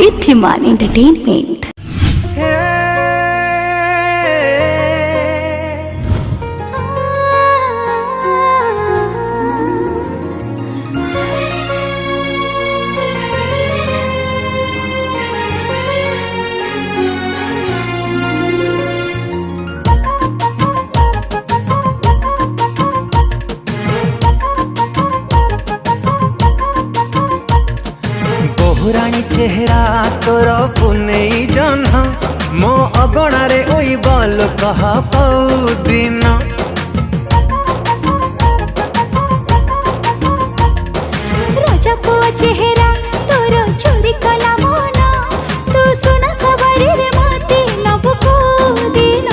Wriddhiman entertainment. बहुराणी चेहरा तोर पुनेई जन्ह मो अगणारे ओई बल कह दिन राजा पुआ चेहरा तोर चोरी कला मन तू सुना सबरी रे मते नब को दिन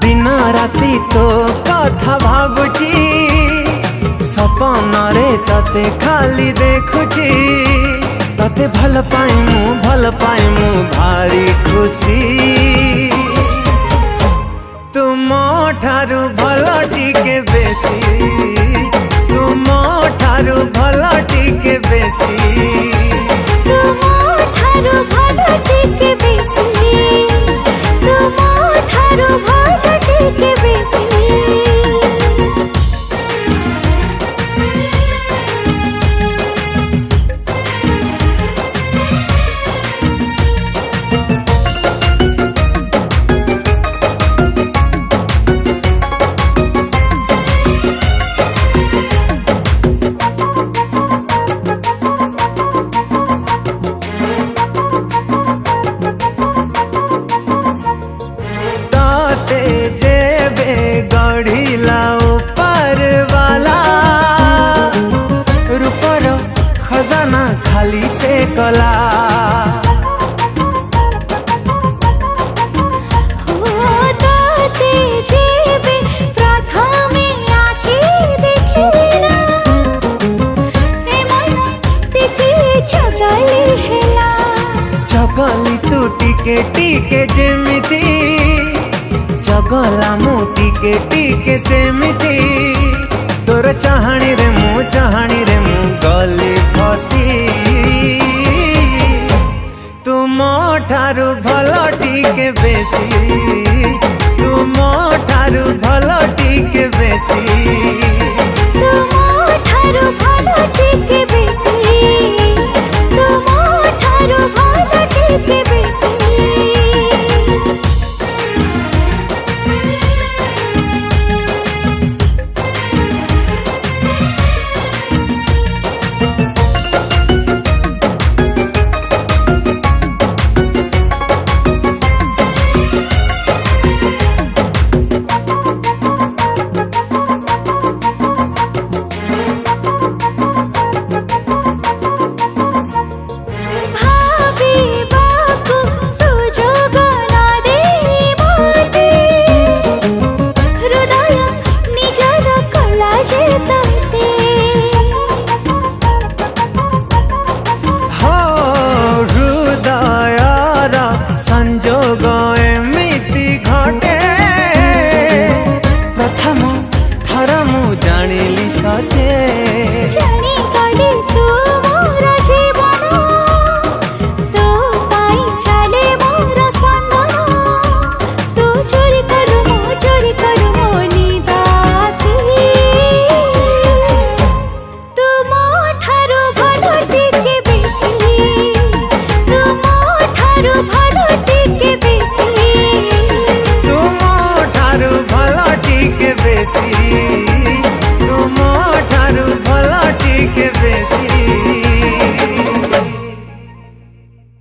दिन राती तो कथा भाबुची सपन रे तते खाली देखुची तते भल पाइमु भारी खुशी तुम ठारू भल टिके बेसी तुम ठारू भल टिके बेसी तुम ठारू भल टिके बेसी तुम ठारू भल टिके बेसी खजाना खाली से कला जगली तू टिके टिके जेमिति जगला मु टिके टिके सेमिति तोर चाहाणी रे मु गली फसी तुम ठारू भल टिके बेसी तुम ठारू भल टिके बेसी तुम ठारू भल टिके बेसी तुम ठारू भल टिके